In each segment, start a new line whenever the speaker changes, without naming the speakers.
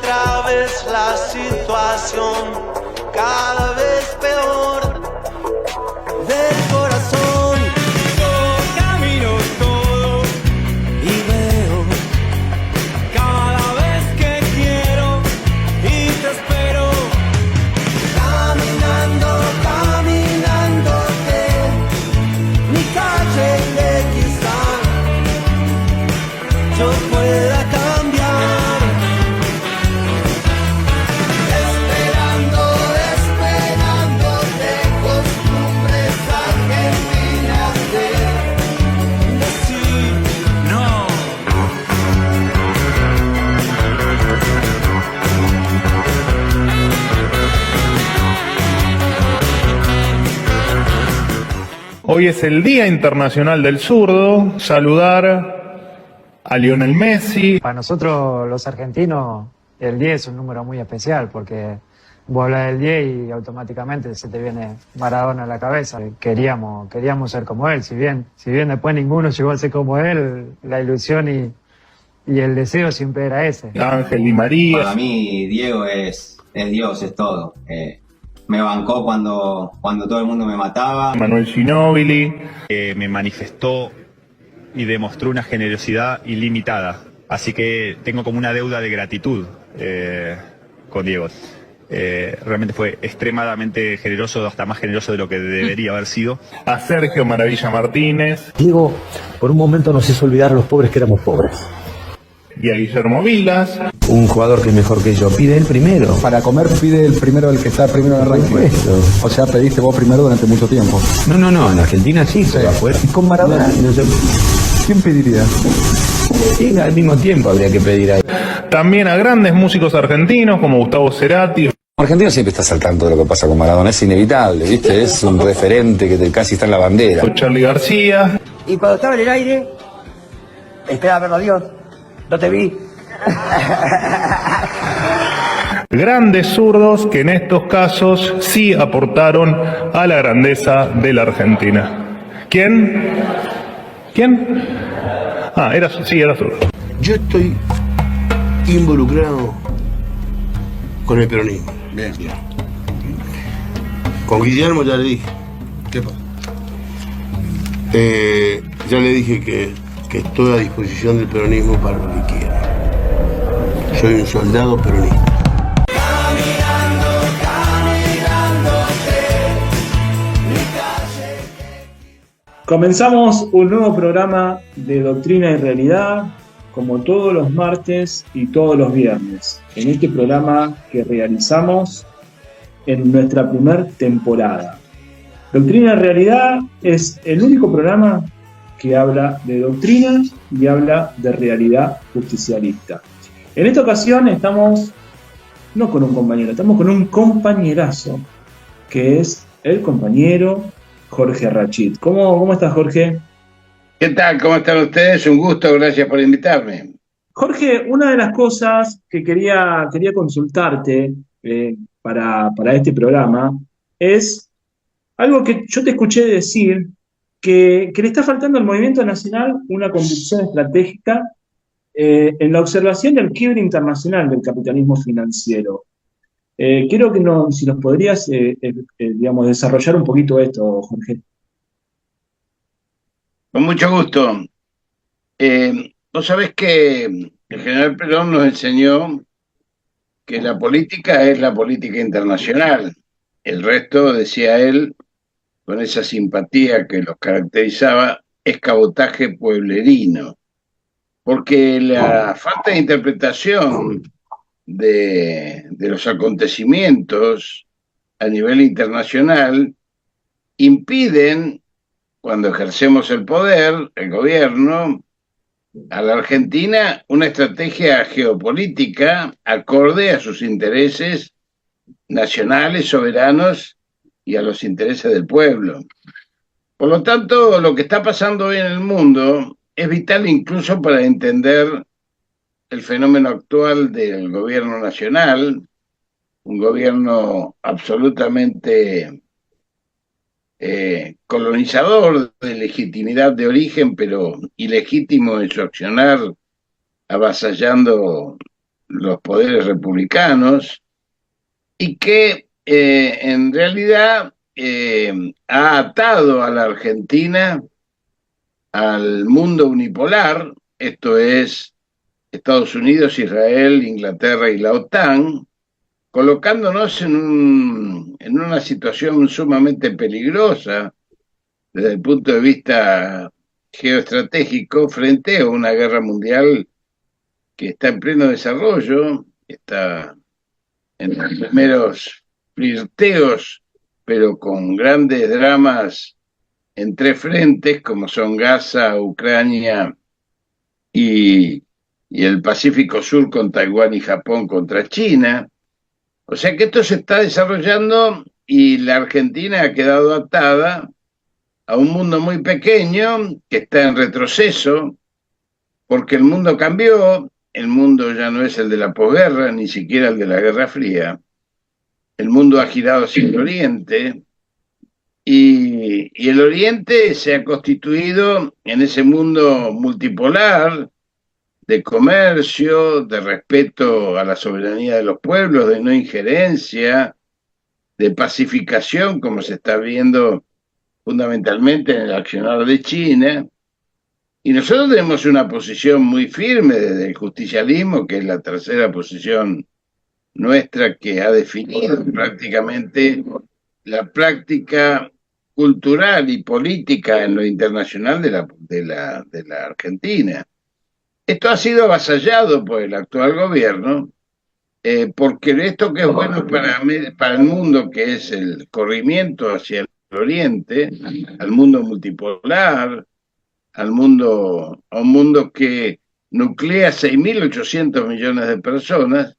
otra vez la situación cada vez peor del corazón. Yo camino todo y veo cada vez que quiero y te espero. Caminando, caminándote, mi calle de quizá yo pueda cambiar. Esperando, esperándote, costumbres argentinas de decir no.
Hoy es el Día Internacional del Zurdo. Saludar a Lionel Messi.
Para nosotros los argentinos el 10 es un número muy especial porque vos hablas del 10 y automáticamente se te viene Maradona a la cabeza. Queríamos ser como él, si bien después ninguno llegó a ser como él, la ilusión y el deseo siempre era ese.
Ángel Di María.
Para mí Diego es Dios, es todo. Me bancó cuando todo el mundo me mataba.
Manuel Ginóbili.
Me manifestó y demostró una generosidad ilimitada. Así que tengo como una deuda de gratitud con Diego. Realmente fue extremadamente generoso, hasta más generoso de lo que debería haber sido.
A Sergio Maravilla Martínez.
Diego, por un momento nos hizo olvidar a los pobres que éramos pobres.
Y a Guillermo Vilas.
Un jugador que es mejor que yo, pide el primero.
Para comer pide el primero el que está primero en el ranking. O sea, pediste vos primero durante mucho tiempo.
No, en Argentina sí, pero afuera.
Y con Maradona,
No sé.
¿quién pediría?
Sí, al mismo tiempo habría que pedir ahí.
También a grandes músicos argentinos como Gustavo Cerati.
Argentino siempre está al tanto de lo que pasa con Maradona, es inevitable, ¿viste? Es un referente que casi está en la bandera.
O Charly García.
Y cuando estaba en el aire, esperaba verlo a Dios, no te vi.
Grandes zurdos que en estos casos sí aportaron a la grandeza de la Argentina. ¿Quién? Era zurdo.
Yo estoy involucrado con el peronismo. Bien. Con Guillermo ya le dije.
¿Qué pasa?
Ya le dije que estoy a disposición del peronismo para lo que quiera. Soy un soldado peronista.
Comenzamos un nuevo programa de Doctrina y Realidad, como todos los martes y todos los viernes, en este programa que realizamos en nuestra primera temporada. Doctrina y Realidad es el único programa que habla de doctrina y habla de realidad justicialista. En esta ocasión estamos no con un compañero, estamos con un compañerazo, que es el compañero Jorge Rachid. ¿Cómo estás, Jorge?
¿Qué tal? ¿Cómo están ustedes? Un gusto, gracias por invitarme.
Jorge, una de las cosas que quería consultarte para este programa es algo que yo te escuché decir, que le está faltando al movimiento nacional una convicción estratégica en la observación del quiebre internacional del capitalismo financiero. Quiero que si nos podrías desarrollar un poquito esto, Jorge.
Con mucho gusto. Vos sabés que el general Perón nos enseñó que la política es la política internacional. El resto, decía él, con esa simpatía que los caracterizaba, es cabotaje pueblerino. Porque la falta de interpretación de los acontecimientos a nivel internacional impiden, cuando ejercemos el poder, el gobierno, a la Argentina una estrategia geopolítica acorde a sus intereses nacionales, soberanos y a los intereses del pueblo. Por lo tanto, lo que está pasando hoy en el mundo es vital incluso para entender el fenómeno actual del gobierno nacional, un gobierno absolutamente colonizador de legitimidad de origen, pero ilegítimo en su accionar, avasallando los poderes republicanos y que en realidad ha atado a la Argentina al mundo unipolar, esto es Estados Unidos, Israel, Inglaterra y la OTAN, colocándonos en una situación sumamente peligrosa desde el punto de vista geoestratégico frente a una guerra mundial que está en pleno desarrollo, está en los primeros flirteos, pero con grandes dramas en 3 frentes, como son Gaza, Ucrania y el Pacífico Sur con Taiwán y Japón contra China. O sea que esto se está desarrollando y la Argentina ha quedado atada a un mundo muy pequeño que está en retroceso, porque el mundo cambió, el mundo ya no es el de la posguerra, ni siquiera el de la Guerra Fría. El mundo ha girado hacia el Oriente y el Oriente se ha constituido en ese mundo multipolar de comercio, de respeto a la soberanía de los pueblos, de no injerencia, de pacificación, como se está viendo fundamentalmente en el accionar de China. Y nosotros tenemos una posición muy firme desde el justicialismo, que es la tercera posición nuestra que ha definido prácticamente la práctica cultural y política en lo internacional de la Argentina. Esto ha sido avasallado por el actual gobierno, porque esto que es bueno para el mundo, que es el corrimiento hacia el Oriente, al mundo multipolar, a un mundo que nuclea 6.800 millones de personas,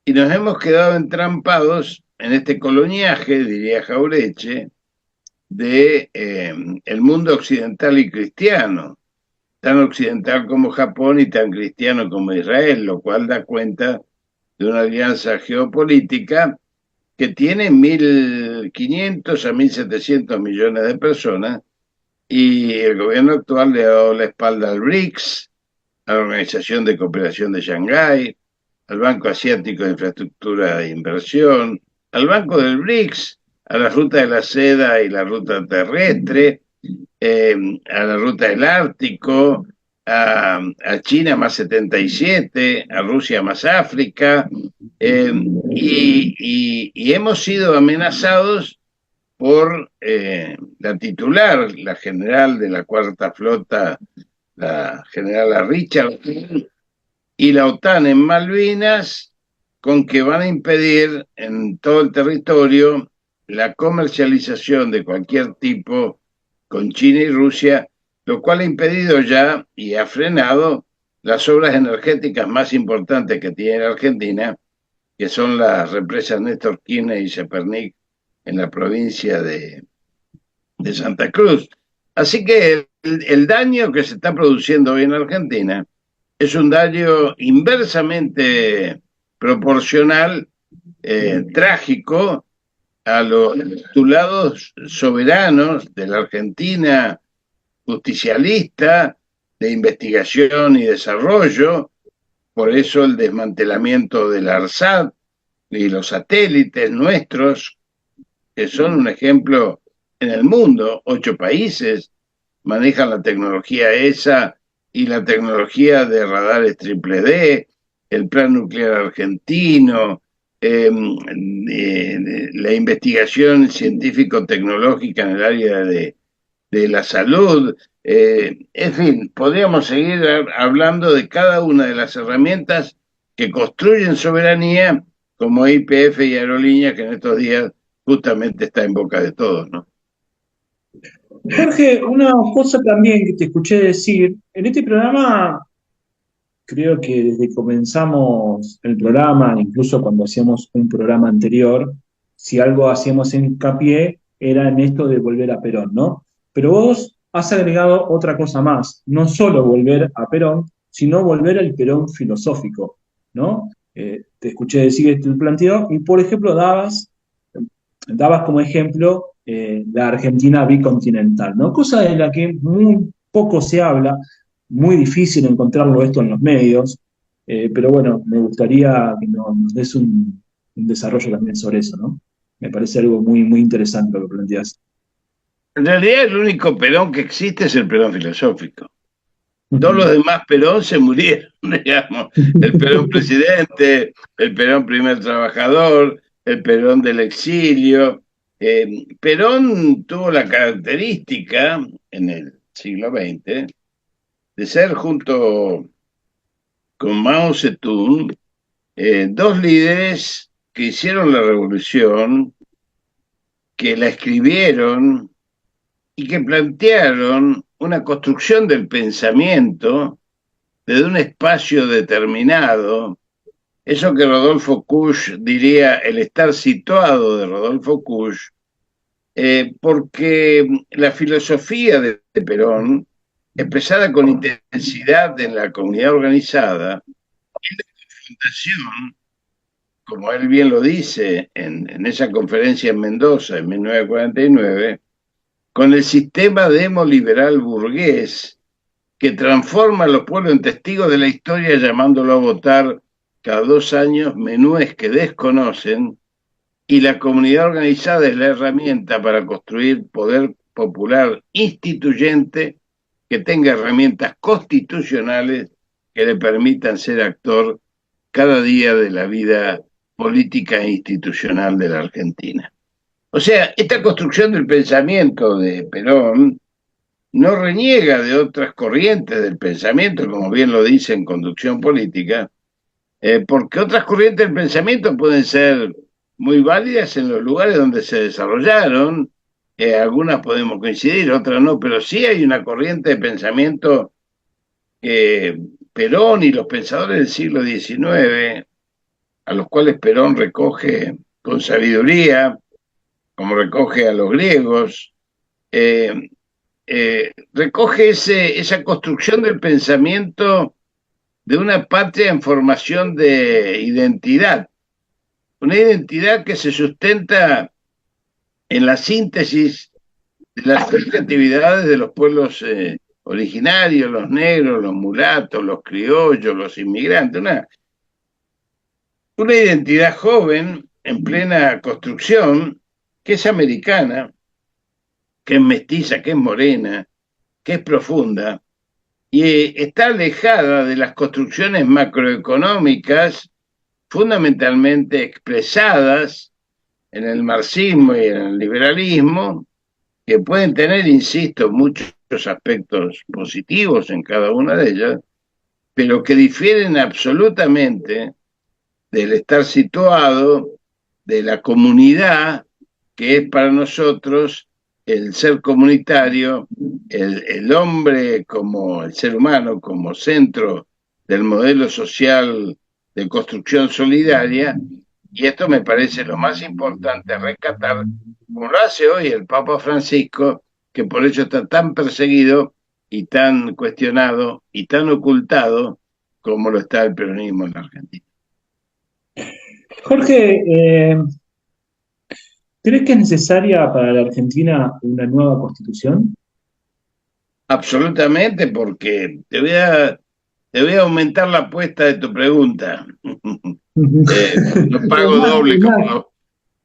y nos hemos quedado entrampados en este coloniaje, diría Jauretche, de el mundo occidental y cristiano, tan occidental como Japón y tan cristiano como Israel, lo cual da cuenta de una alianza geopolítica que tiene 1.500 a 1.700 millones de personas, y el gobierno actual le ha dado la espalda al BRICS, a la Organización de Cooperación de Shanghái, al Banco Asiático de Infraestructura e Inversión, al Banco del BRICS, a la Ruta de la Seda y la Ruta Terrestre, a la Ruta del Ártico, a China más 77, a Rusia más África, y hemos sido amenazados por la titular, la general de la Cuarta Flota, la general Richard, y la OTAN en Malvinas, con que van a impedir en todo el territorio la comercialización de cualquier tipo con China y Rusia, lo cual ha impedido ya y ha frenado las obras energéticas más importantes que tiene la Argentina, que son las represas Néstor Kirchner y Zepernik en la provincia de Santa Cruz. Así que el daño que se está produciendo hoy en Argentina es un daño inversamente proporcional, trágico, a los postulados soberanos de la Argentina justicialista, de investigación y desarrollo. Por eso el desmantelamiento del ARSAT y los satélites nuestros, que son un ejemplo en el mundo. 8 países manejan la tecnología ESA y la tecnología de radares triple D, el plan nuclear argentino, la investigación científico-tecnológica en el área de la salud. En fin, podríamos seguir hablando de cada una de las herramientas que construyen soberanía, como YPF y aerolíneas, que en estos días justamente está en boca de todos, ¿no?
Jorge, una cosa también que te escuché decir, en este programa, creo que desde que comenzamos el programa, incluso cuando hacíamos un programa anterior, si algo hacíamos hincapié, era en esto de volver a Perón, ¿no? Pero vos has agregado otra cosa más, no solo volver a Perón, sino volver al Perón filosófico, ¿no? Te escuché decir este planteo, y por ejemplo dabas como ejemplo la Argentina bicontinental, ¿no? Cosa de la que muy poco se habla, muy difícil encontrarlo esto en los medios, Pero bueno, me gustaría que nos des un desarrollo también sobre eso, ¿no? Me parece algo muy, muy interesante lo que planteas.
En realidad el único Perón que existe es el Perón filosófico. Todos los demás Perón se murieron, digamos. El Perón presidente, el Perón primer trabajador, el Perón del exilio. Perón tuvo la característica en el siglo XX de ser, junto con Mao Zedong, dos líderes que hicieron la revolución, que la escribieron y que plantearon una construcción del pensamiento desde un espacio determinado, eso que Rodolfo Kusch diría el estar situado de Rodolfo Kusch, porque la filosofía de Perón, expresada con intensidad en la comunidad organizada, y la confrontación, como él bien lo dice en esa conferencia en Mendoza en 1949, con el sistema demoliberal burgués que transforma a los pueblos en testigos de la historia, llamándolo a votar cada 2 años menúes que desconocen, y la comunidad organizada es la herramienta para construir poder popular instituyente que tenga herramientas constitucionales que le permitan ser actor cada día de la vida política e institucional de la Argentina. O sea, esta construcción del pensamiento de Perón no reniega de otras corrientes del pensamiento, como bien lo dice en Conducción Política, porque otras corrientes del pensamiento pueden ser muy válidas en los lugares donde se desarrollaron, algunas podemos coincidir, otras no, pero sí hay una corriente de pensamiento que Perón y los pensadores del siglo XIX, a los cuales Perón recoge con sabiduría, como recoge a los griegos, recoge esa construcción del pensamiento de una patria en formación de identidad, una identidad que se sustenta en la síntesis de las creatividades de los pueblos originarios, los negros, los mulatos, los criollos, los inmigrantes, una identidad joven en plena construcción, que es americana, que es mestiza, que es morena, que es profunda, y está alejada de las construcciones macroeconómicas fundamentalmente expresadas en el marxismo y en el liberalismo, que pueden tener, insisto, muchos aspectos positivos en cada una de ellas, pero que difieren absolutamente del estar situado, de la comunidad, que es para nosotros el ser comunitario, el hombre como el ser humano, como centro del modelo social de construcción solidaria, y esto me parece lo más importante rescatar, como lo hace hoy el Papa Francisco, que por eso está tan perseguido y tan cuestionado y tan ocultado como lo está el peronismo en la Argentina.
Jorge, ¿crees que es necesaria para la Argentina una nueva constitución?
Absolutamente, porque te voy a aumentar la apuesta de tu pregunta. No pago doble como...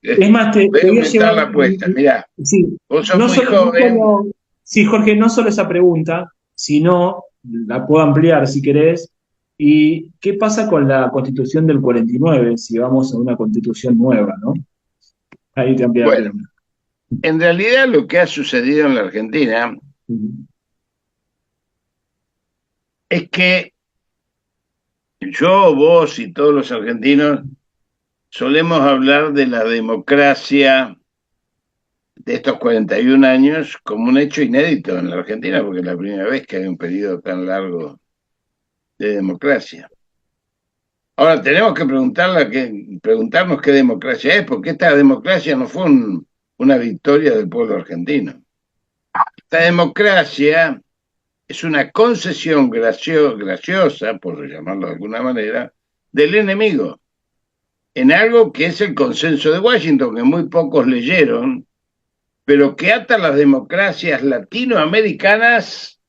Es más, te
voy a
voy a
aumentar
llevar...
la apuesta. Mirá,
sí,
vos sos
no
muy
solo,
joven.
sí, Jorge, no solo esa pregunta, sino la puedo ampliar si querés. ¿Y qué pasa con la Constitución del 49 si vamos a una Constitución nueva, ¿no? Ahí te amplía la
Bueno,
pregunta.
en realidad lo que ha sucedido en la Argentina es que yo, vos y todos los argentinos solemos hablar de la democracia de estos 41 años como un hecho inédito en la Argentina, porque es la primera vez que hay un periodo tan largo de democracia. Ahora tenemos que preguntarnos qué democracia es, porque esta democracia no fue una victoria del pueblo argentino. Esta democracia es una concesión graciosa, por llamarlo de alguna manera, del enemigo, en algo que es el consenso de Washington, que muy pocos leyeron, pero que ata las democracias latinoamericanas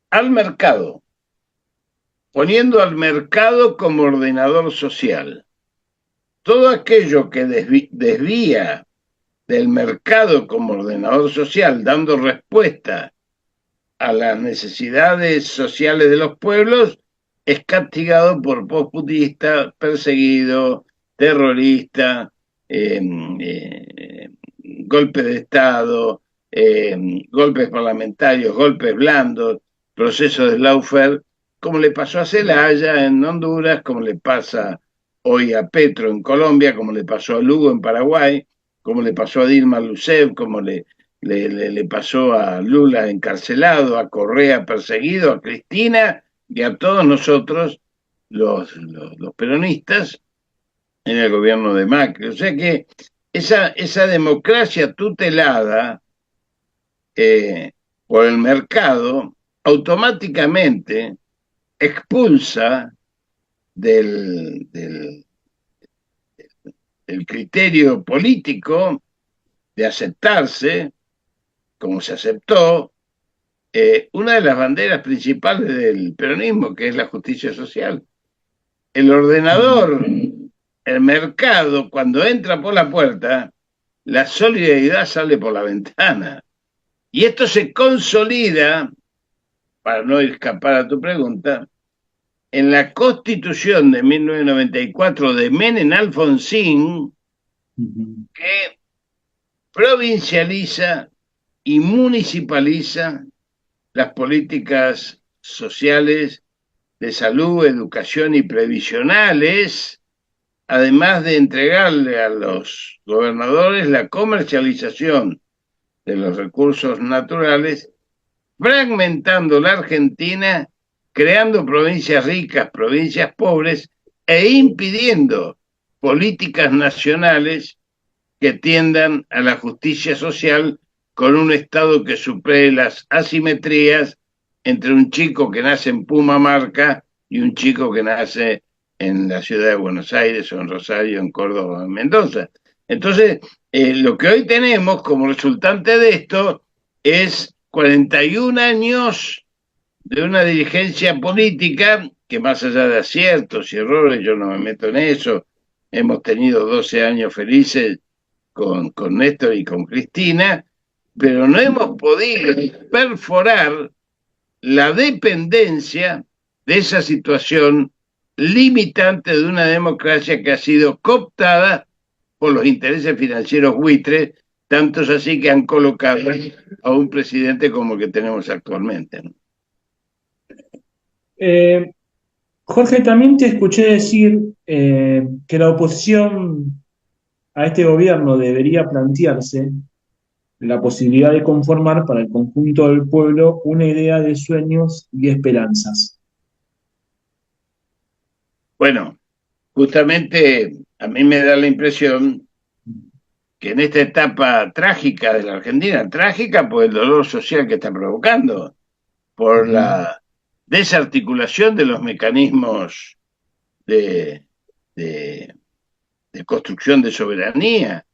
al mercado. poniendo al mercado como ordenador social. Todo aquello que desvía del mercado como ordenador social, dando respuesta a las necesidades sociales de los pueblos, es castigado por postputista, perseguido, terrorista, golpe de Estado, golpes parlamentarios, golpes blandos, procesos de lawfare, como le pasó a Zelaya en Honduras, como le pasa hoy a Petro en Colombia, como le pasó a Lugo en Paraguay, como le pasó a Dilma Rousseff, como le pasó a Lula encarcelado, a Correa perseguido, a Cristina y a todos nosotros, los peronistas, en el gobierno de Macri. O sea que esa democracia tutelada por el mercado automáticamente expulsa del criterio político de aceptarse, como se aceptó, una de las banderas principales del peronismo, que es la justicia social. El ordenador, el mercado, cuando entra por la puerta, la solidaridad sale por la ventana. Y esto se consolida, para no escapar a tu pregunta, en la Constitución de 1994 de Menem Alfonsín, que provincializa y municipaliza las políticas sociales de salud, educación y previsionales, además de entregarle a los gobernadores la comercialización de los recursos naturales, fragmentando la Argentina, creando provincias ricas, provincias pobres, e impidiendo políticas nacionales que tiendan a la justicia social con un Estado que supere las asimetrías entre un chico que nace en Pumamarca y un chico que nace en la ciudad de Buenos Aires o en Rosario, en Córdoba o en Mendoza. Entonces, lo que hoy tenemos como resultante de esto es 41 años de una dirigencia política que, más allá de aciertos y errores, yo no me meto en eso, hemos tenido 12 años felices con Néstor y con Cristina, pero no hemos podido perforar la dependencia de esa situación limitante de una democracia que ha sido cooptada por los intereses financieros buitres, tantos así que han colocado a un presidente como el que tenemos actualmente, ¿no?
Jorge, también te escuché decir que la oposición a este gobierno debería plantearse la posibilidad de conformar para el conjunto del pueblo una idea de sueños y esperanzas.
Bueno, justamente a mí me da la impresión que en esta etapa trágica de la Argentina, trágica por el dolor social que está provocando, por la desarticulación de los mecanismos de construcción de soberanía,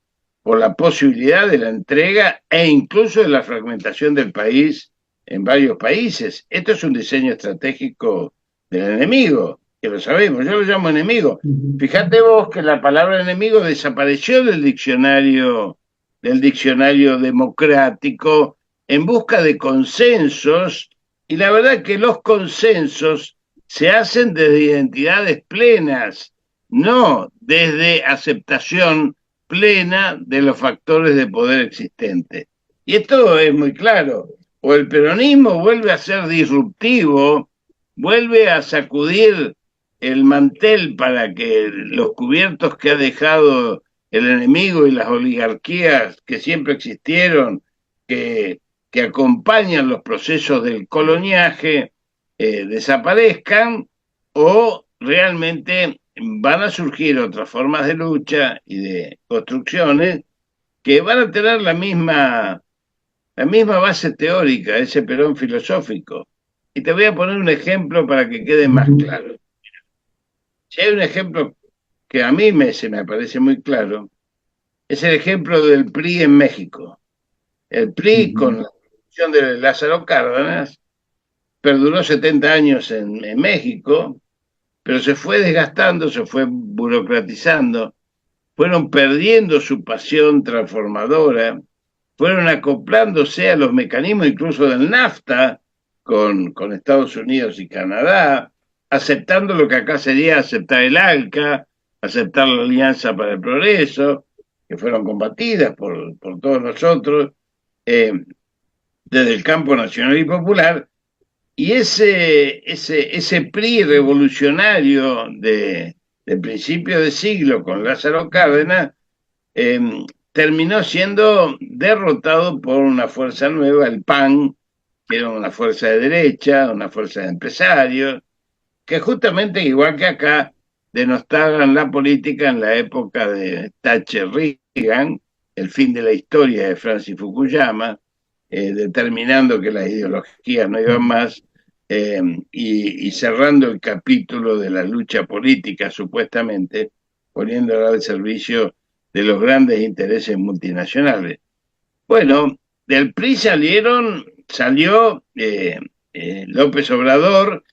por la posibilidad de la entrega e incluso de la fragmentación del país en varios países. Esto es un diseño estratégico del enemigo, que lo sabemos, yo lo llamo enemigo. Fíjate vos que la palabra enemigo desapareció del diccionario democrático en busca de consensos, y la verdad que los consensos se hacen desde identidades plenas, no desde aceptación plena de los factores de poder existentes. Y esto es muy claro. O el peronismo vuelve a ser disruptivo, vuelve a sacudir el mantel para que los cubiertos que ha dejado el enemigo y las oligarquías que siempre existieron, que acompañan los procesos del coloniaje, desaparezcan, o realmente van a surgir otras formas de lucha y de construcciones que van a tener la misma base teórica, ese Perón filosófico. Y te voy a poner un ejemplo para que quede más claro. Si hay un ejemplo que a mí se me parece muy claro, es el ejemplo del PRI en México. El PRI, con la conducción de Lázaro Cárdenas, perduró 70 años en México, pero se fue desgastando, se fue burocratizando, fueron perdiendo su pasión transformadora, fueron acoplándose a los mecanismos incluso del NAFTA con Estados Unidos y Canadá, aceptando lo que acá sería aceptar el ALCA, aceptar la Alianza para el Progreso, que fueron combatidas por todos nosotros, desde el campo nacional y popular, y ese PRI revolucionario de principio de siglo con Lázaro Cárdenas terminó siendo derrotado por una fuerza nueva, el PAN, que era una fuerza de derecha, una fuerza de empresarios, que justamente, igual que acá, denostaban la política en la época de Thatcher-Reagan, el fin de la historia de Francis Fukuyama, determinando que las ideologías no iban más, y cerrando el capítulo de la lucha política, supuestamente, poniéndola al servicio de los grandes intereses multinacionales. Bueno, del PRI salió López Obrador,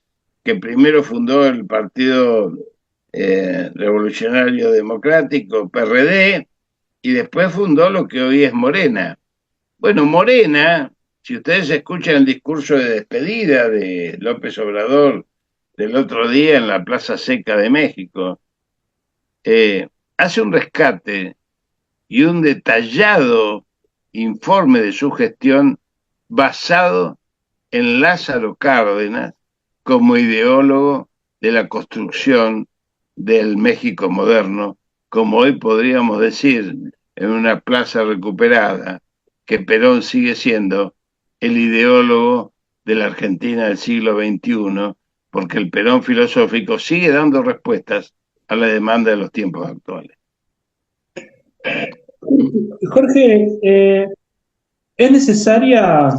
que primero fundó el Partido Revolucionario Democrático, PRD, y después fundó lo que hoy es Morena. Bueno, Morena, si ustedes escuchan el discurso de despedida de López Obrador del otro día en la Plaza Seca de México, hace un rescate y un detallado informe de su gestión basado en Lázaro Cárdenas como ideólogo de la construcción del México moderno, como hoy podríamos decir en una plaza recuperada, que Perón sigue siendo el ideólogo de la Argentina del siglo XXI, porque el Perón filosófico sigue dando respuestas a la demanda de los tiempos actuales.
Jorge, ¿es necesaria,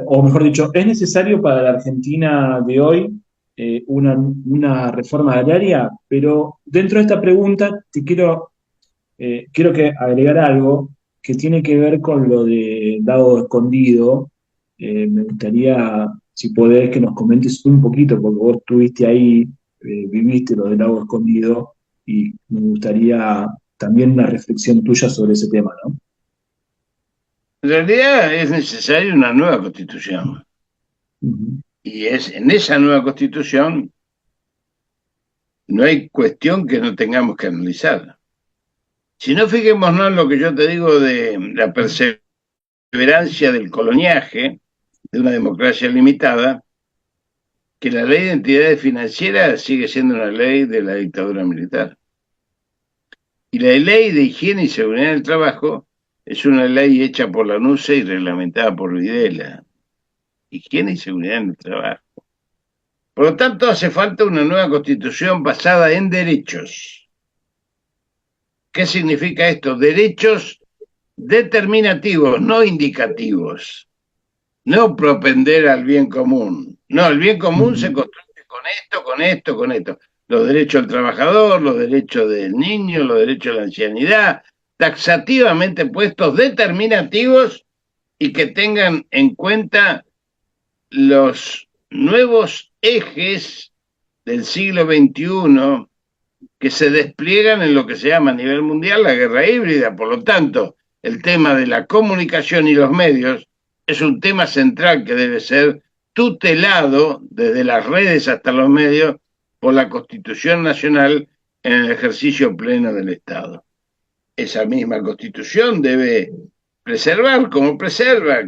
o mejor dicho, es necesario para la Argentina de hoy una reforma agraria? Pero dentro de esta pregunta te quiero que agregar algo que tiene que ver con lo de Lago Escondido. Me gustaría, si podés, que nos comentes un poquito, porque vos estuviste ahí, viviste lo del Lago Escondido, y me gustaría también una reflexión tuya sobre ese tema, ¿no?
En realidad es necesaria una nueva constitución. Y en esa nueva constitución no hay cuestión que no tengamos que analizar. Si no, fijémonos en lo que yo te digo de la perseverancia del coloniaje, de una democracia limitada, que la ley de entidades financieras sigue siendo una ley de la dictadura militar. Y la ley de higiene y seguridad del trabajo es una ley hecha por la NUCE y reglamentada por Videla. Higiene y seguridad en el trabajo. Por lo tanto, hace falta una nueva constitución basada en derechos. ¿Qué significa esto? Derechos determinativos, no indicativos. No propender al bien común. No, el bien común se construye con esto, con esto, con esto. Los derechos del trabajador, los derechos del niño, los derechos de la ancianidad, taxativamente puestos, determinativos, y que tengan en cuenta los nuevos ejes del siglo XXI que se despliegan en lo que se llama a nivel mundial la guerra híbrida. Por lo tanto, el tema de la comunicación y los medios es un tema central que debe ser tutelado desde las redes hasta los medios por la Constitución Nacional en el ejercicio pleno del Estado. Esa misma Constitución debe preservar, como preserva,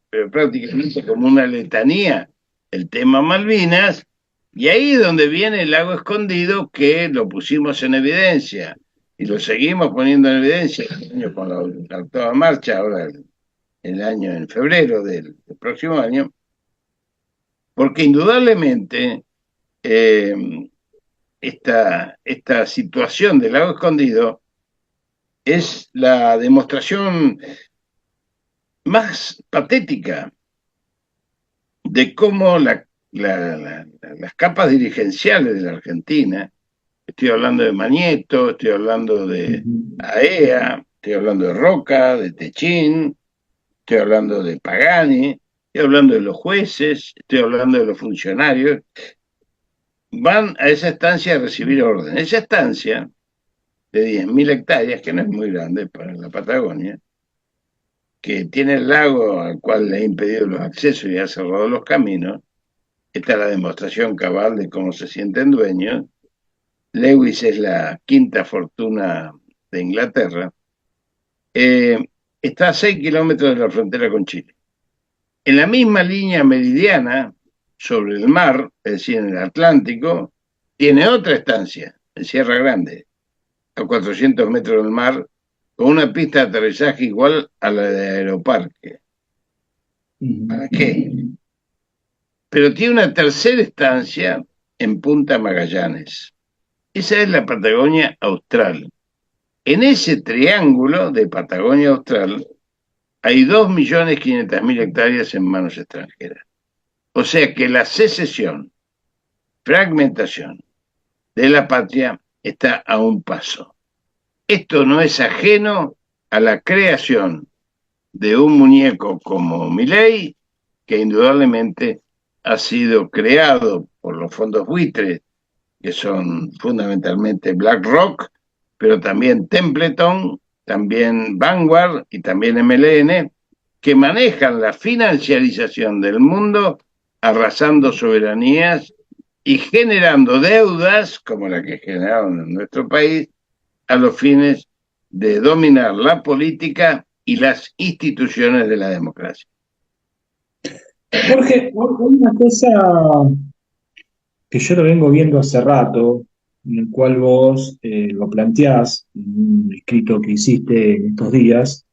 pero prácticamente como una letanía, el tema Malvinas, y ahí es donde viene el Lago Escondido, que lo pusimos en evidencia y lo seguimos poniendo en evidencia el año con la octava marcha, ahora el año en febrero del próximo año, porque indudablemente esta situación del Lago Escondido es la demostración más patética de cómo las capas dirigenciales de la Argentina, estoy hablando de Mañeto, estoy hablando de AEA, estoy hablando de Roca, de Techín, estoy hablando de Pagani, estoy hablando de los jueces, estoy hablando de los funcionarios, van a esa estancia a recibir orden. Esa estancia de 10.000 hectáreas, que no es muy grande para la Patagonia, que tiene el lago al cual le ha impedido los accesos y ha cerrado los caminos, esta es la demostración cabal de cómo se sienten dueños. Lewis es la quinta fortuna de Inglaterra. Está a 6 kilómetros de la frontera con Chile. En la misma línea meridiana, sobre el mar, es decir, en el Atlántico, tiene otra estancia, en Sierra Grande, a 400 metros del mar, con una pista de aterrizaje igual a la de Aeroparque. ¿Para qué? Pero tiene una tercera estancia en Punta Magallanes. Esa es la Patagonia Austral. En ese triángulo de Patagonia Austral hay 2.500.000 hectáreas en manos extranjeras. O sea que la secesión, fragmentación de la patria está a un paso. Esto no es ajeno a la creación de un muñeco como Milei, que indudablemente ha sido creado por los fondos buitres, que son fundamentalmente BlackRock, pero también Templeton, también Vanguard y también MLN, que manejan la financiarización del mundo, arrasando soberanías y generando deudas, como la que generaron en nuestro país, a los fines de dominar la política y las instituciones de la democracia.
Jorge, hay una cosa que yo lo vengo viendo hace rato, en el cual vos lo planteás en un escrito que hiciste en estos días,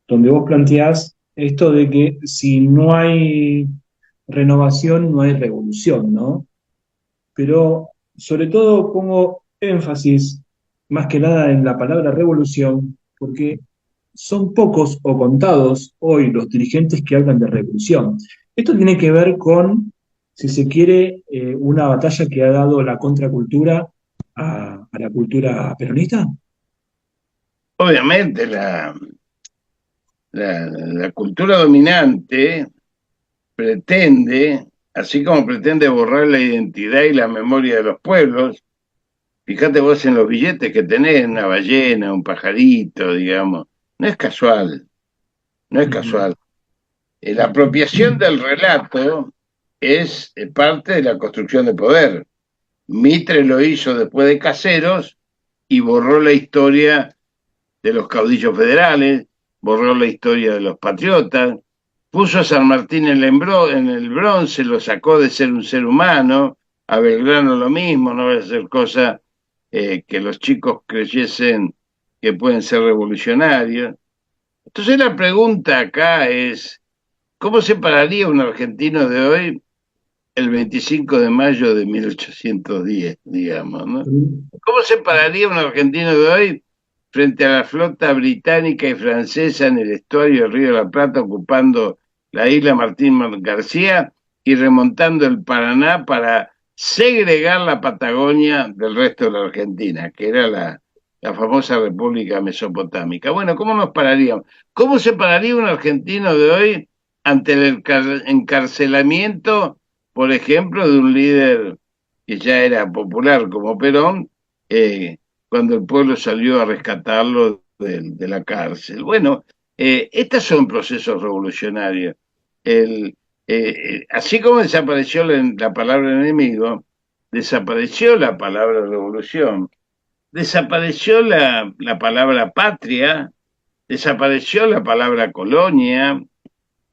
donde vos planteás esto de que si no hay renovación, no hay revolución, ¿no? Pero sobre todo pongo énfasis más que nada en la palabra revolución, porque son pocos o contados hoy los dirigentes que hablan de revolución. Esto tiene que ver con, si se quiere, una batalla que ha dado la contracultura a la cultura peronista.
Obviamente la cultura dominante pretende, así como pretende borrar la identidad y la memoria de los pueblos, fíjate vos en los billetes que tenés, una ballena, un pajarito, digamos, no es casual, no es casual. La apropiación del relato es parte de la construcción de poder. Mitre lo hizo después de Caseros y borró la historia de los caudillos federales, borró la historia de los patriotas, puso a San Martín en el bronce, lo sacó de ser un ser humano, a Belgrano lo mismo, no va a ser cosa que los chicos creyesen que pueden ser revolucionarios. Entonces la pregunta acá es, ¿cómo se pararía un argentino de hoy el 25 de mayo de 1810, digamos, ¿no? ¿Cómo se pararía un argentino de hoy frente a la flota británica y francesa en el estuario del Río de la Plata, ocupando la isla Martín García y remontando el Paraná para segregar la Patagonia del resto de la Argentina, que era la famosa República Mesopotámica? Bueno, ¿cómo nos pararíamos? ¿Cómo se pararía un argentino de hoy ante el encarcelamiento, por ejemplo, de un líder que ya era popular como Perón, cuando el pueblo salió a rescatarlo de la cárcel? Bueno, estos son procesos revolucionarios. Así como desapareció la palabra enemigo, desapareció la palabra revolución, desapareció la palabra patria, desapareció la palabra colonia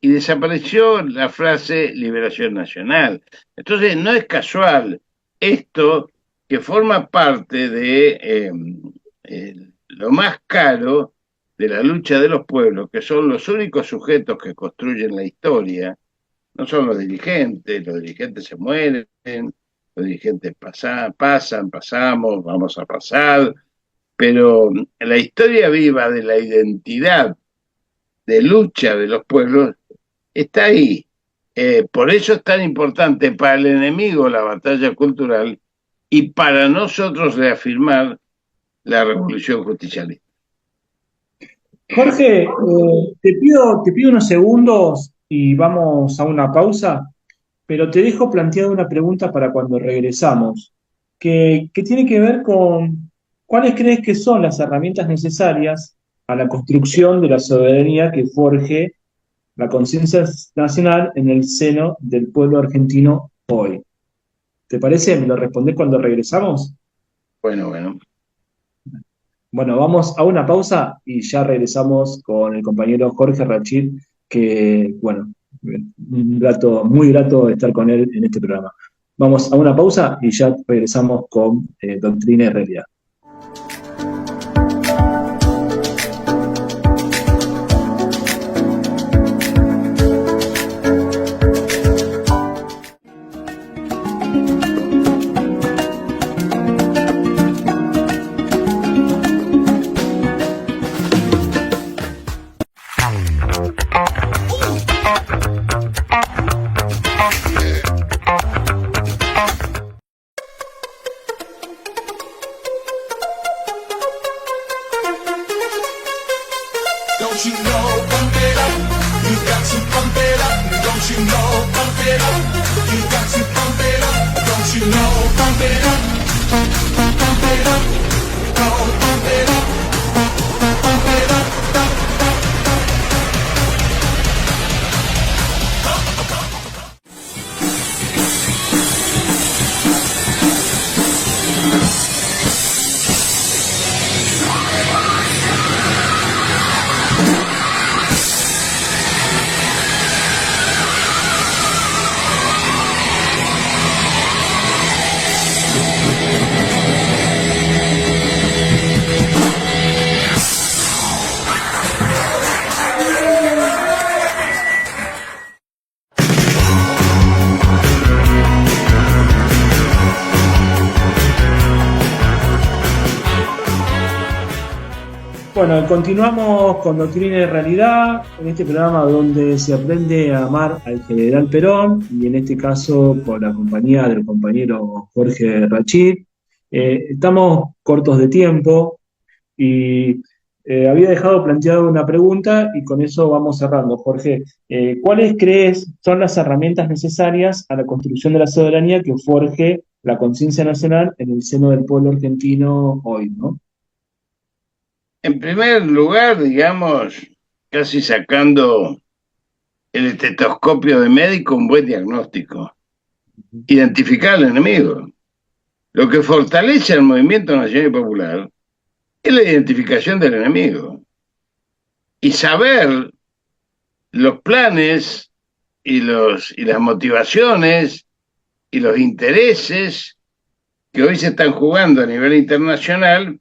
y desapareció la frase liberación nacional. Entonces no es casual esto, que forma parte de lo más caro de la lucha de los pueblos, que son los únicos sujetos que construyen la historia. No son los dirigentes se mueren, los dirigentes pasamos, vamos a pasar, pero la historia viva de la identidad de lucha de los pueblos está ahí. Por eso es tan importante para el enemigo la batalla cultural y para nosotros reafirmar la revolución justicialista.
Jorge, te pido unos segundos y vamos a una pausa, pero te dejo planteada una pregunta para cuando regresamos, que tiene que ver con cuáles crees que son las herramientas necesarias a la construcción de la soberanía que forje la conciencia nacional en el seno del pueblo argentino hoy. ¿Te parece? ¿Me lo respondés cuando regresamos?
Bueno.
Bueno, vamos a una pausa y ya regresamos con el compañero Jorge Rachid, que, bueno, muy grato estar con él en este programa. Vamos a una pausa y ya regresamos con Doctrina y Realidad.
Don't you know, pump it up, you got to pump it up. Don't you know, pump it up, you got to pump it up. Don't you know, pump it up, pump it up, go pump it up, pump it up. Bueno, continuamos con Doctrina y Realidad, en este programa donde se aprende a amar al general Perón, y en este caso con la compañía del compañero Jorge Rachid. Estamos cortos de tiempo y había dejado planteada una pregunta y con eso vamos cerrando. Jorge, ¿cuáles crees son las herramientas necesarias a la construcción de la soberanía que forje la conciencia nacional en el seno del pueblo argentino hoy, ¿no?
En primer lugar, digamos, casi sacando el estetoscopio de médico, un buen diagnóstico. Identificar al enemigo. Lo que fortalece al movimiento nacional y popular es la identificación del enemigo. Y saber los planes y las motivaciones y los intereses que hoy se están jugando a nivel internacional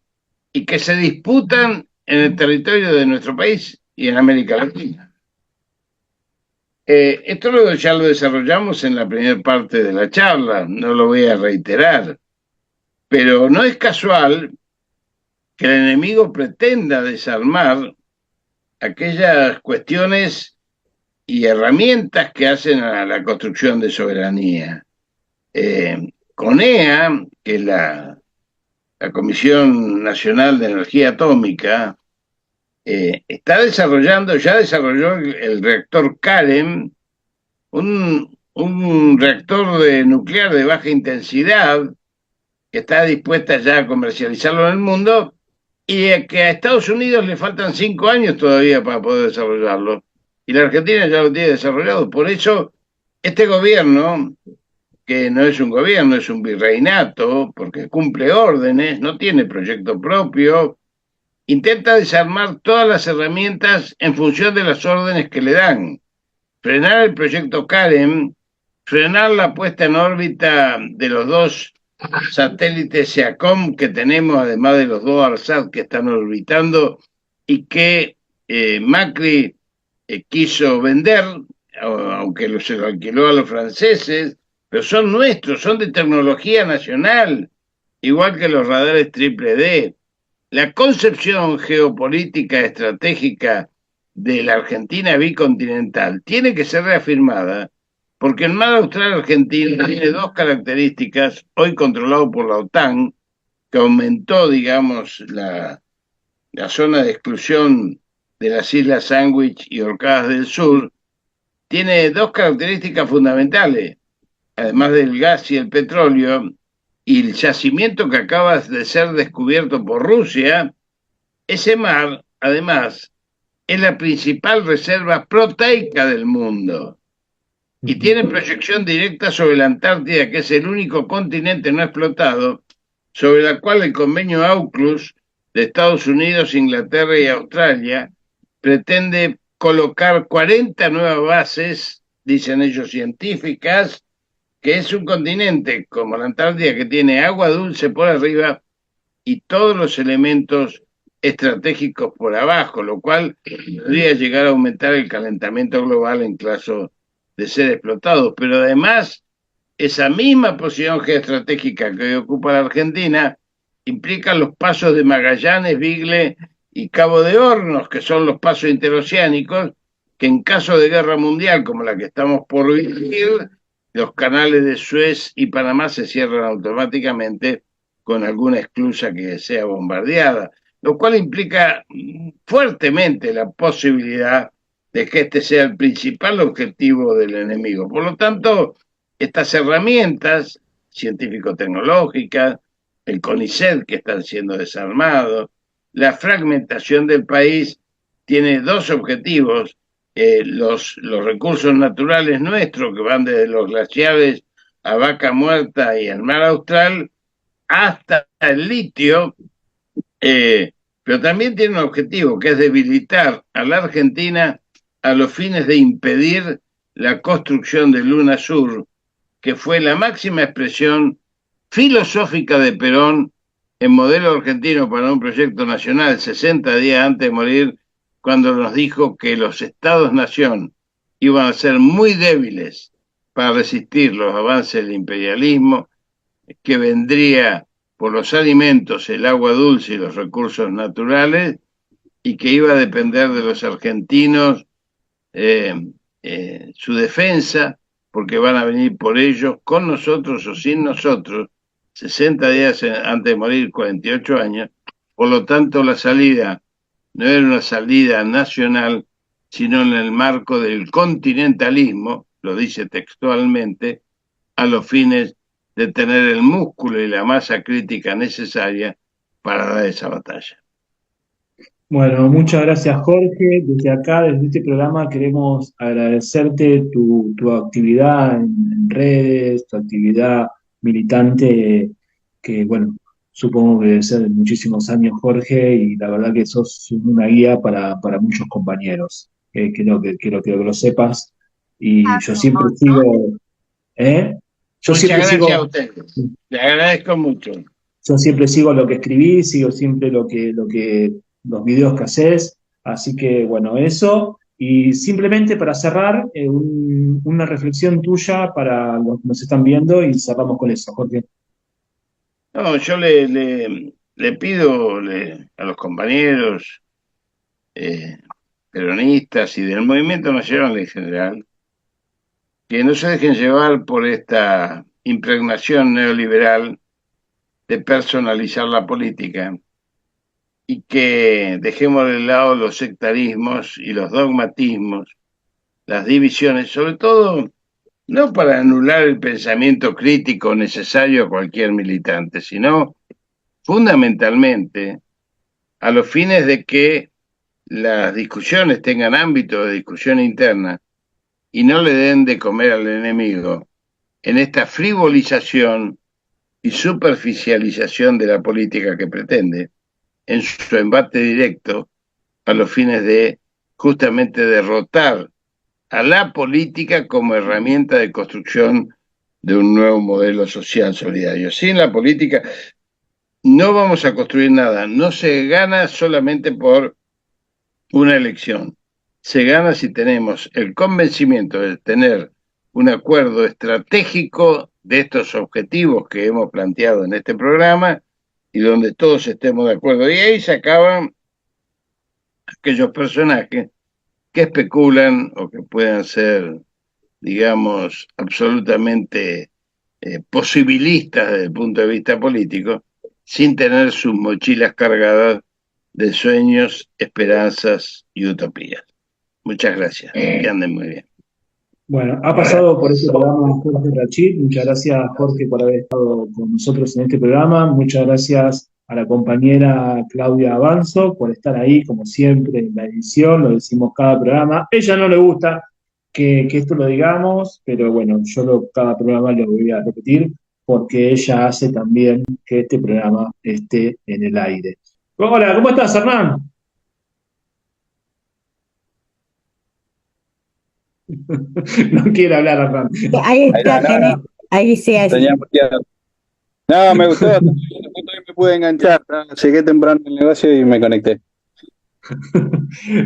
y que se disputan en el territorio de nuestro país y en América Latina. Esto ya lo desarrollamos en la primera parte de la charla, no lo voy a reiterar, pero no es casual que el enemigo pretenda desarmar aquellas cuestiones y herramientas que hacen a la construcción de soberanía. CONEA, que es la Comisión Nacional de Energía Atómica, ya desarrolló el reactor Karen, un reactor nuclear de baja intensidad que está dispuesta ya a comercializarlo en el mundo y que a Estados Unidos le faltan 5 años todavía para poder desarrollarlo. Y la Argentina ya lo tiene desarrollado. Por eso, este gobierno, que no es un gobierno, es un virreinato, porque cumple órdenes, no tiene proyecto propio, intenta desarmar todas las herramientas en función de las órdenes que le dan. Frenar el proyecto Karen, frenar la puesta en órbita de los 2 satélites SEACOM que tenemos, además de los 2 ARSAT que están orbitando y que Macri quiso vender, aunque se lo alquiló a los franceses, pero son nuestros, son de tecnología nacional, igual que los radares triple D. La concepción geopolítica estratégica de la Argentina bicontinental tiene que ser reafirmada porque el mar austral argentino tiene 2 características, hoy controlado por la OTAN, que aumentó, digamos, la zona de exclusión de las Islas Sandwich y Orcadas del Sur, tiene dos características fundamentales, además del gas y el petróleo, y el yacimiento que acaba de ser descubierto por Rusia. Ese mar, además, es la principal reserva proteica del mundo y tiene proyección directa sobre la Antártida, que es el único continente no explotado, sobre la cual el convenio AUKUS de Estados Unidos, Inglaterra y Australia pretende colocar 40 nuevas bases, dicen ellos científicas, que es un continente como la Antártida que tiene agua dulce por arriba y todos los elementos estratégicos por abajo, lo cual podría llegar a aumentar el calentamiento global en caso de ser explotados. Pero además, esa misma posición geoestratégica que hoy ocupa la Argentina implica los pasos de Magallanes, Beagle y Cabo de Hornos, que son los pasos interoceánicos, que en caso de guerra mundial como la que estamos por vivir, los canales de Suez y Panamá se cierran automáticamente con alguna esclusa que sea bombardeada, lo cual implica fuertemente la posibilidad de que este sea el principal objetivo del enemigo. Por lo tanto, estas herramientas científico-tecnológicas, el CONICET que están siendo desarmados, la fragmentación del país, tiene dos objetivos. Los recursos naturales nuestros, que van desde los glaciares a Vaca Muerta y el mar Austral, hasta el litio, pero también tiene un objetivo, que es debilitar a la Argentina a los fines de impedir la construcción de Luna Sur, que fue la máxima expresión filosófica de Perón en modelo argentino para un proyecto nacional 60 días antes de morir, cuando nos dijo que los estados-nación iban a ser muy débiles para resistir los avances del imperialismo, que vendría por los alimentos, el agua dulce y los recursos naturales, y que iba a depender de los argentinos su defensa, porque van a venir por ellos, con nosotros o sin nosotros, 60 días antes de morir, 48 años. Por lo tanto, la salida no era una salida nacional, sino en el marco del continentalismo, lo dice textualmente, a los fines de tener el músculo y la masa crítica necesaria para dar esa batalla.
Bueno, muchas gracias Jorge. Desde acá, desde este programa, queremos agradecerte tu actividad en redes, tu actividad militante, que bueno, supongo que debe ser de muchísimos años, Jorge, y la verdad que sos una guía para muchos compañeros. Quiero que lo sepas. Y yo siempre sigo, ¿eh? Yo
Muchas
siempre
gracias
sigo,
a ustedes. Le agradezco mucho.
yo siempre sigo lo que escribís, sigo siempre los videos que haces, así que bueno, eso. Y simplemente para cerrar, una reflexión tuya para los que nos están viendo y cerramos con eso, Jorge.
No, yo le pido a los compañeros peronistas y del movimiento nacional en general que no se dejen llevar por esta impregnación neoliberal de personalizar la política y que dejemos de lado los sectarismos y los dogmatismos, las divisiones, sobre todo no para anular el pensamiento crítico necesario a cualquier militante, sino fundamentalmente a los fines de que las discusiones tengan ámbito de discusión interna y no le den de comer al enemigo en esta frivolización y superficialización de la política que pretende, en su embate directo, a los fines de justamente derrotar a la política como herramienta de construcción de un nuevo modelo social solidario. Sin la política no vamos a construir nada, no se gana solamente por una elección, se gana si tenemos el convencimiento de tener un acuerdo estratégico de estos objetivos que hemos planteado en este programa y donde todos estemos de acuerdo. Y ahí se acaban aquellos personajes que especulan o que puedan ser, digamos, absolutamente posibilistas desde el punto de vista político, sin tener sus mochilas cargadas de sueños, esperanzas y utopías. Muchas gracias. Que anden muy bien.
Bueno, ha pasado por este programa Jorge Rachid. Muchas gracias, Jorge, por haber estado con nosotros en este programa. Muchas gracias a la compañera Claudia Avanzo por estar ahí, como siempre, en la edición. Lo decimos cada programa. Ella no le gusta que esto lo digamos, pero bueno, cada programa lo voy a repetir porque ella hace también que este programa esté en el aire. Hola, ¿cómo estás, Hernán? No quiere hablar, Hernán.
Ahí está, ahí sí, ahí sí.
No, me gustó, me pude enganchar. Llegué temprano al negocio y me conecté.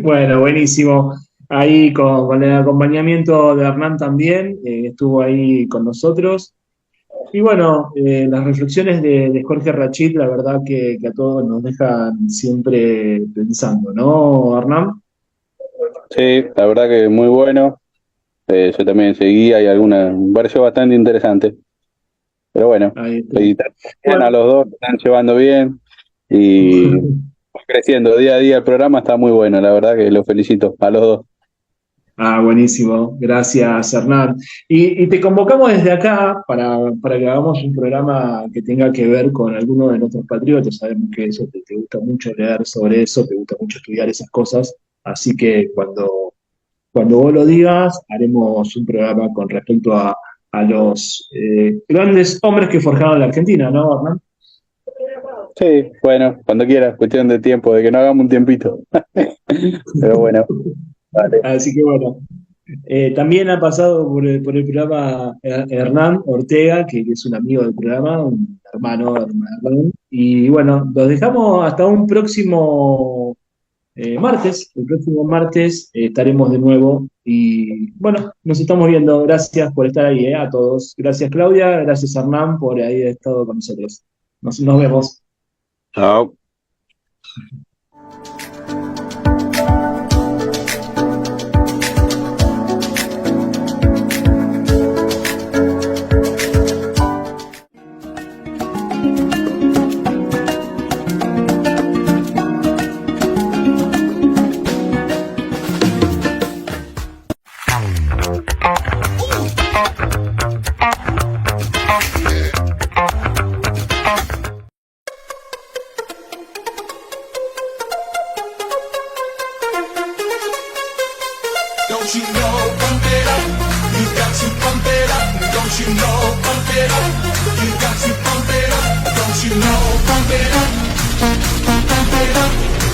Bueno, buenísimo. Ahí con el acompañamiento de Hernán también, estuvo ahí con nosotros. Y bueno, las reflexiones de Jorge Rachid, la verdad que a todos nos dejan siempre pensando, ¿no, Hernán?
Sí, la verdad que muy bueno. Yo también seguía y me pareció bastante interesante. Pero bueno, a los dos, están llevando bien y creciendo día a día el programa, está muy bueno, la verdad que los felicito a los dos.
Ah, buenísimo. Gracias, Hernán. Y te convocamos desde acá para que hagamos un programa que tenga que ver con alguno de nuestros patriotas. Sabemos que eso te gusta mucho leer sobre eso, te gusta mucho estudiar esas cosas. Así que cuando vos lo digas, haremos un programa con respecto a los grandes hombres que forjaron la Argentina, ¿no, Hernán?
Sí, bueno, cuando quieras, cuestión de tiempo, de que no hagamos un tiempito. Pero bueno. Vale.
Así que bueno, también ha pasado por el programa Hernán Ortega, que es un amigo del programa, un hermano de Hernán. Y bueno, los dejamos hasta un próximo martes. El próximo martes estaremos de nuevo. Y bueno, nos estamos viendo. Gracias por estar ahí, a todos. Gracias, Claudia. Gracias, Hernán, por haber estado con nosotros. Nos vemos.
Chao.
Don't you know, pump it up, you got to pump it up. Don't you know, pump it up, you got to pump it up. Don't you know, pump it up, pump it up.